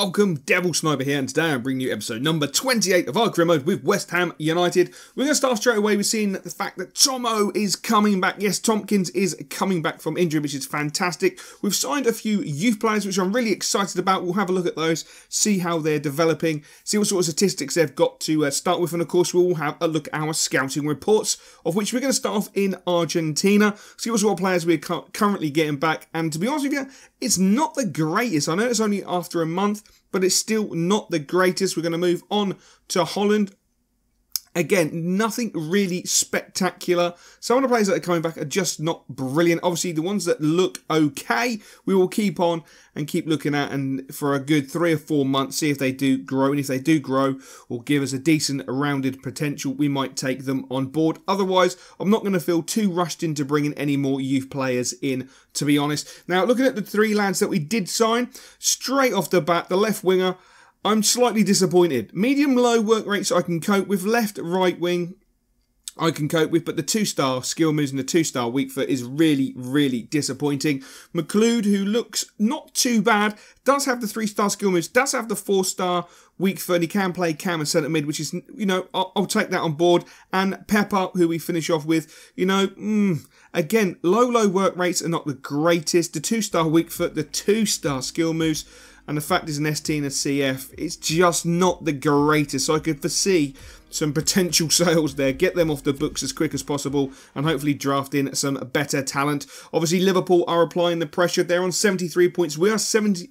welcome, Devil Sniper here, and today I'm bringing you episode number 28 of our career mode with West Ham United. We're going to start straight away with seeing the fact that Tomo is coming back. Yes, Tompkins is coming back from injury, which is fantastic. We've signed a few youth players, which I'm really excited about. We'll have a look at those, see how they're developing, see what sort of statistics they've got to start with, and of course we'll have a look at our scouting reports, of which we're going to start off in Argentina, see what sort of players we're currently getting back, and to be honest with you, it's not the greatest. I know it's only after a month, but it's still not the greatest. We're going to move on to Holland. Again, nothing really spectacular. Some of the players that are coming back are just not brilliant. Obviously, the ones that look okay, we will keep on and keep looking at, and for a good 3 or 4 months, see if they do grow. And if they do grow or give us a decent rounded potential, we might take them on board. Otherwise, I'm not going to feel too rushed into bringing any more youth players in, to be honest. Now, looking at the 3 lads that we did sign, straight off the bat, the left winger, I'm slightly disappointed. Medium-low work rates I can cope with. Left, right wing I can cope with. But the 2-star skill moves and the 2-star weak foot is really, really disappointing. McLeod, who looks not too bad, does have the 3-star skill moves, does have the 4-star weak foot. He can play cam and centre mid, which is, you know, I'll take that on board. And Pepper, who we finish off with, you know, again, low work rates are not the greatest. The 2-star weak foot, the 2-star skill moves, and the fact is an ST and a CF, it's just not the greatest. So I could foresee some potential sales there. Get them off the books as quick as possible and hopefully draft in some better talent. Obviously, Liverpool are applying the pressure. They're on 73 points. We are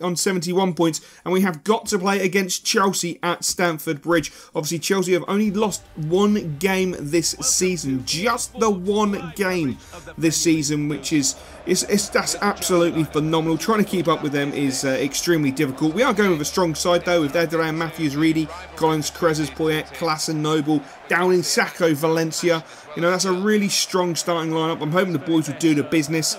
on 71 points. And we have got to play against Chelsea at Stamford Bridge. Obviously, Chelsea have only lost 1 game this season. Just the 1 game this season, which is... that's absolutely phenomenal. Trying to keep up with them is extremely difficult. We are going with a strong side though, with Ederan, Matthews, Reedy, Collins, Krezes, Poyet, Klassen, Noble, Downing, Sacco, Valencia. You know, that's a really strong starting lineup. I'm hoping the boys will do the business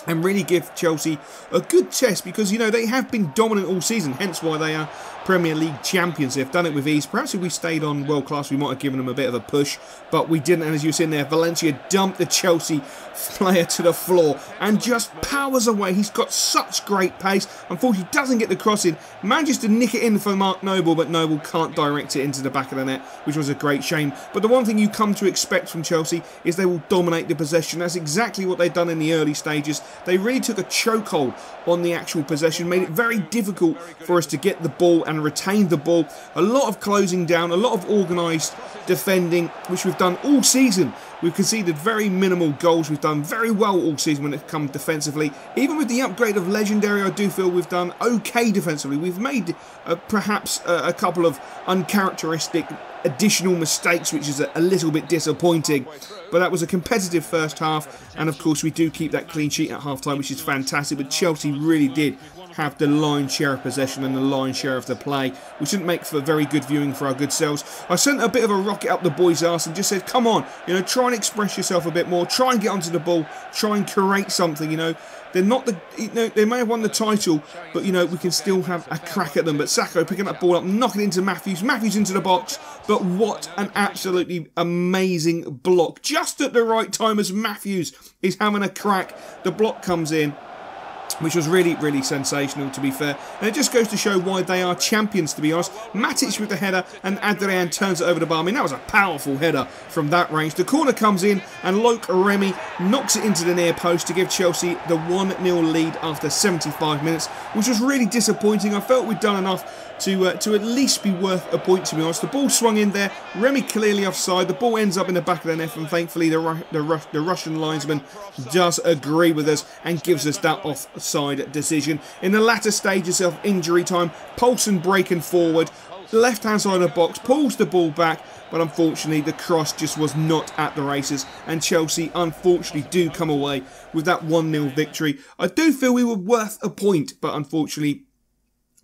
and really give Chelsea a good test, because, you know, they have been dominant all season, hence why they are Premier League champions. They've done it with ease. Perhaps if we stayed on world class, we might have given them a bit of a push, but we didn't. And as you see in there, Valencia dumped the Chelsea player to the floor and just powers away. He's got such great pace. Unfortunately, doesn't get the cross in. Manages to nick it in for Mark Noble, but Noble can't direct it into the back of the net, which was a great shame. But the one thing you come to expect from Chelsea is they will dominate the possession. That's exactly what they've done in the early stages. They really took a chokehold on the actual possession, made it very difficult for us to get the ball and retain the ball. A lot of closing down, a lot of organised defending, which we've done all season. We've conceded very minimal goals. We've done very well all season when it comes defensively. Even with the upgrade of Legendary, I do feel we've done okay defensively. We've made perhaps a couple of uncharacteristic additional mistakes, which is a little bit disappointing. But that was a competitive first half, and of course we do keep that clean sheet at half-time, which is fantastic. But Chelsea really did have the lion's share of possession and the lion's share of the play, which didn't make for very good viewing for our good selves. I sent a bit of a rocket up the boys' arse and just said, come on, you know, try and express yourself a bit more, try and get onto the ball, try and create something. You know, they're not the, you know, they may have won the title, but, you know, we can still have a crack at them. But Sacco picking that ball up, knocking it into Matthews, Matthews into the box, but what an absolutely amazing block, just at the right time as Matthews is having a crack. The block comes in, which was really, really sensational, to be fair. And it just goes to show why they are champions, to be honest. Matic with the header, and Adrian turns it over the bar. I mean, that was a powerful header from that range. The corner comes in, and Loic Remy knocks it into the near post to give Chelsea the 1-0 lead after 75 minutes, which was really disappointing. I felt we'd done enough to at least be worth a point, to be honest. The ball swung in there, Remy clearly offside, the ball ends up in the back of the net, and thankfully the Russian linesman does agree with us and gives us that offside decision. In the latter stages of injury time, Poulsen breaking forward, left hand side of the box, pulls the ball back, but unfortunately the cross just was not at the races, and Chelsea unfortunately do come away with that 1-0 victory. I do feel we were worth a point, but unfortunately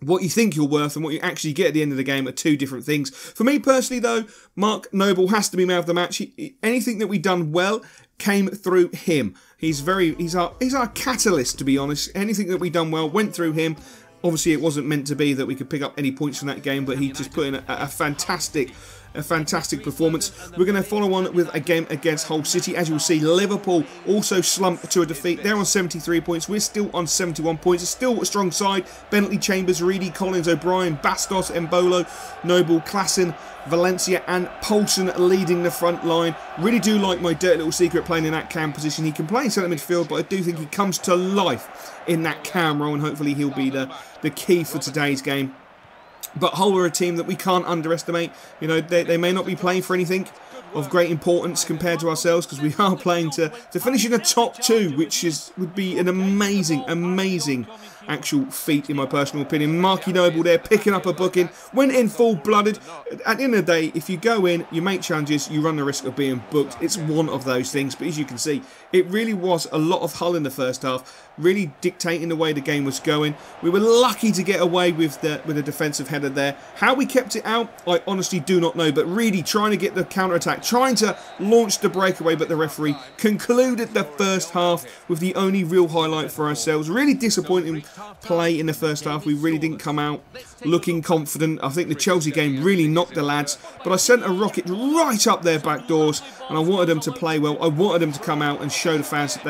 what you think you're worth and what you actually get at the end of the game are two different things. For me personally though, Mark Noble has to be man of the match. Anything that we've done well came through him. He's our catalyst, to be honest. Anything that we've done well went through him. Obviously it wasn't meant to be that we could pick up any points from that game, but he just put in a fantastic a fantastic performance. We're going to follow on with a game against Hull City. As you'll see, Liverpool also slumped to a defeat. They're on 73 points. We're still on 71 points. It's still a strong side. Bentley, Chambers, Reedy, Collins, O'Brien, Bastos, Embolo, Noble, Klassen, Valencia and Poulsen leading the front line. Really do like my dirty little secret playing in that cam position. He can play in centre midfield, but I do think he comes to life in that cam role, and hopefully he'll be the key for today's game. But Hull are a team that we can't underestimate. You know, they may not be playing for anything of great importance compared to ourselves, because we are playing to finish in the top 2, which would be an amazing actual feat in my personal opinion. Marky Noble there picking up a booking, went in full-blooded. At the end of the day, if you go in, you make challenges, you run the risk of being booked. It's one of those things, but as you can see, it really was a lot of Hull in the first half, really dictating the way the game was going. We were lucky to get away with the defensive header there. How we kept it out, I honestly do not know, but really trying to get the counter-attack, trying to launch the breakaway, but the referee concluded the first half with the only real highlight for ourselves. Really disappointing play in the first half. We really didn't come out looking confident. I think the Chelsea game really knocked the lads, but I sent a rocket right up their back doors, and I wanted them to play well. I wanted them to come out and show the fans that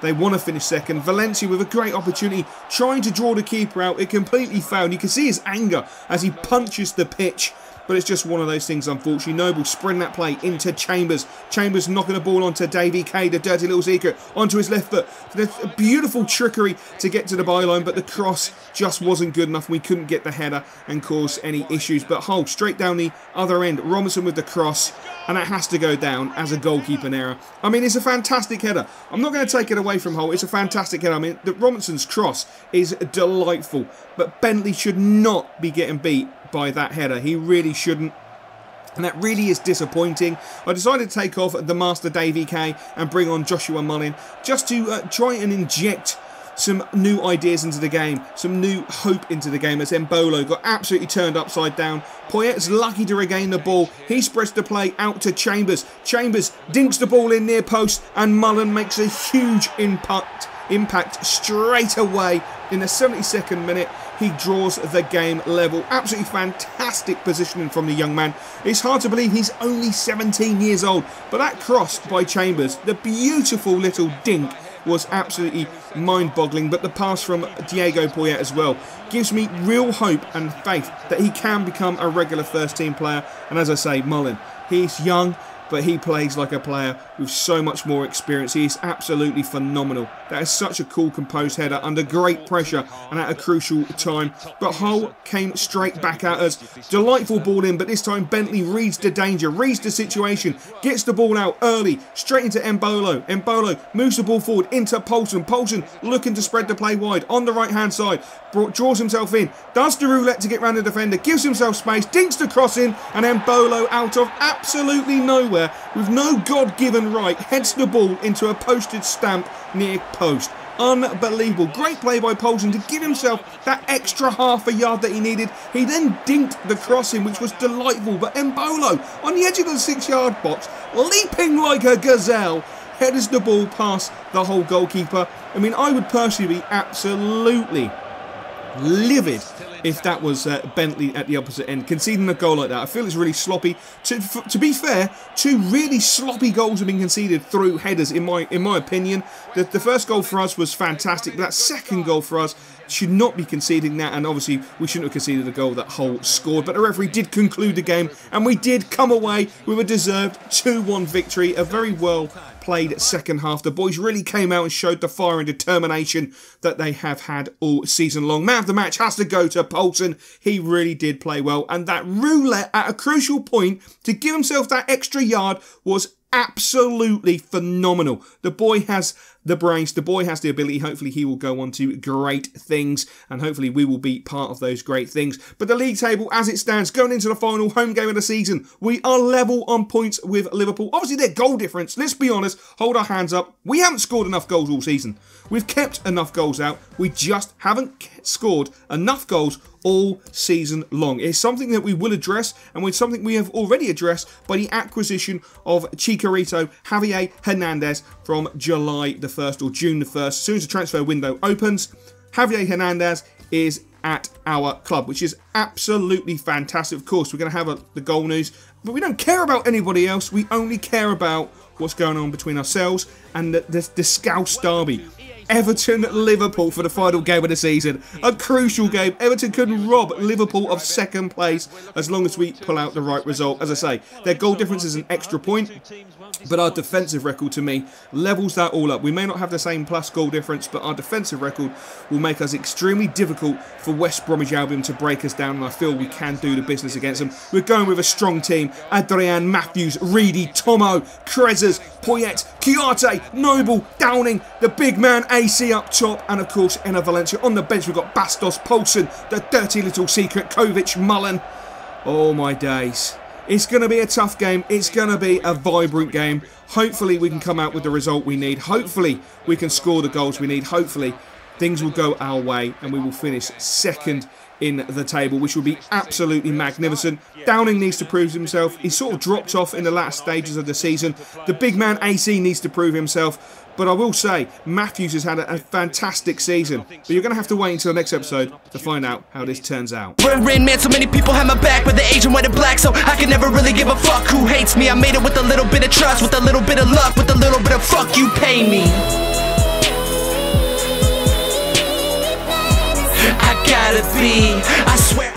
they want to finish second. Valencia with a great opportunity, trying to draw the keeper out. It completely failed. You can see his anger as he punches the pitch. But it's just one of those things, unfortunately. Noble sprint that play into Chambers. Chambers knocking the ball onto Davy K, the dirty little secret, onto his left foot. A beautiful trickery to get to the byline, but the cross just wasn't good enough. We couldn't get the header and cause any issues. But Hull straight down the other end. Robinson with the cross, and that has to go down as a goalkeeping error. I mean, it's a fantastic header. I'm not going to take it away from Hull. It's a fantastic header. I mean, Robinson's cross is delightful, but Bentley should not be getting beat by that header. He really shouldn't, and that really is disappointing. I decided to take off the master Davy K and bring on Joshua Mullin just to try and inject some new ideas into the game, some new hope into the game, as Embolo got absolutely turned upside down. Poyet's lucky to regain the ball. He spreads the play out to Chambers. Chambers dinks the ball in near post, and Mullin makes a huge impact straight away in the 72nd minute. He draws the game level. Absolutely fantastic positioning from the young man. It's hard to believe he's only 17 years old, but that cross by Chambers, the beautiful little dink, was absolutely mind-boggling. But the pass from Diego Poyet as well gives me real hope and faith that he can become a regular first-team player. And as I say, Mullin, he's young, but he plays like a player with so much more experience. He is absolutely phenomenal. That is such a cool, composed header under great pressure and at a crucial time. But Hull came straight back at us. Delightful ball in, but this time Bentley reads the danger, reads the situation, gets the ball out early, straight into Embolo. Embolo moves the ball forward into Poulsen. Poulsen looking to spread the play wide on the right-hand side. Draws himself in, does the roulette to get round the defender, gives himself space, dinks the cross in, and Embolo out of absolutely nowhere, with no God-given right, heads the ball into a posted stamp near post. Unbelievable. Great play by Poulsen to give himself that extra half a yard that he needed. He then dinked the cross in, which was delightful, but Embolo, on the edge of the 6-yard box, leaping like a gazelle, headers the ball past the whole goalkeeper. I mean, I would personally be absolutely livid if that was Bentley at the opposite end, conceding a goal like that. I feel it's really sloppy. To be fair, 2 really sloppy goals have been conceded through headers, in my opinion. The first goal for us was fantastic, but that second goal for us should not be conceding that, and obviously we shouldn't have conceded the goal that Hull scored. But the referee did conclude the game, and we did come away with a deserved 2-1 victory. A very well played second half. The boys really came out and showed the fire and determination that they have had all season long. Man of the match has to go to Poulsen. He really did play well, and that roulette at a crucial point to give himself that extra yard was absolutely phenomenal. The boy has the brains, the boy has the ability. Hopefully he will go on to great things, and hopefully we will be part of those great things. But the league table as it stands, going into the final home game of the season, we are level on points with Liverpool. Obviously their goal difference, let's be honest, hold our hands up, we haven't scored enough goals all season. We've kept enough goals out, we just haven't scored enough goals all season long. It's something that we will address, and it's something we have already addressed by the acquisition of Chicharito Javier Hernandez from July the 1st or June the 1st. As soon as the transfer window opens, Javier Hernandez is at our club, which is absolutely fantastic. Of course, we're going to have the goal news, but we don't care about anybody else. We only care about what's going on between ourselves and the Scouse derby. Everton-Liverpool for the final game of the season. A crucial game. Everton couldn't rob Liverpool of second place as long as we pull out the right result. As I say, their goal difference is an extra point, but our defensive record, to me, levels that all up. We may not have the same plus goal difference, but our defensive record will make us extremely difficult for West Bromwich Albion to break us down, and I feel we can do the business against them. We're going with a strong team. Adrian, Matthews, Reedy, Tomo, Krezers, Poyet, Chiarte, Noble, Downing, the big man AC up top, and of course Enner Valencia. On the bench we've got Bastos, Poulsen, the dirty little secret, Kovic, Mullen. Oh my days. It's going to be a tough game. It's going to be a vibrant game. Hopefully we can come out with the result we need. Hopefully we can score the goals we need. Hopefully things will go our way and we will finish second in the table, which will be absolutely magnificent. Downing needs to prove himself. He sort of dropped off in the last stages of the season. The big man AC needs to prove himself. But I will say, Matthews has had a fantastic season. But you're going to have to wait until the next episode to find out how this turns out. Rain man, so many people have my back, but the Asian, white and black, so I can never really give a fuck who hates me. I made it with a little bit of trust, with a little bit of luck, with a little bit of fuck you pay me. I gotta be, I swear.